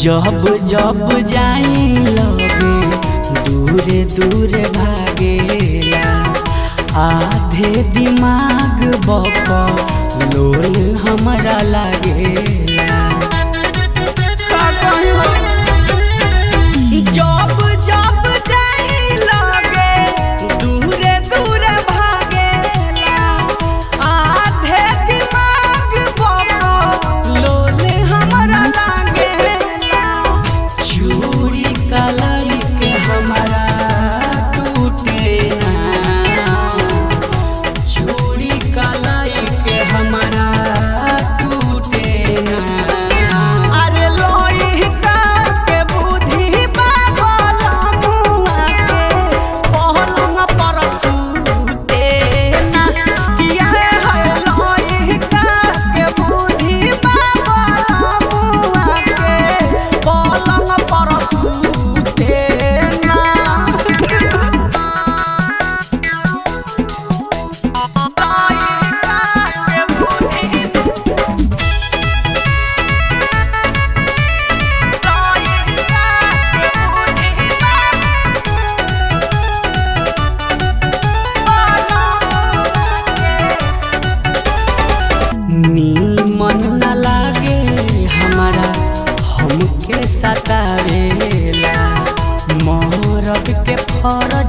जब जब जाई लगे दूरे दूरे भागेला आधे दिमाग बक लोल हमरा लागेला। जब जब जाई लगे दूरे दूरे भागेला आधे दिमाग बक लोल हमरा लागेला। चूड़ी कलाई के हमारा टूटे ना, चूड़ी कलाई के हमारा टूटे ना। अरे लोई का के बुद्धि बाबल मुआ के पहलंग पर सूते ना। किया है लोई का के बुद्धि बाबल मुआ के पलंग पर सूते ना। नीमन न लागे हमारा हमके सतावेला मरद के फरज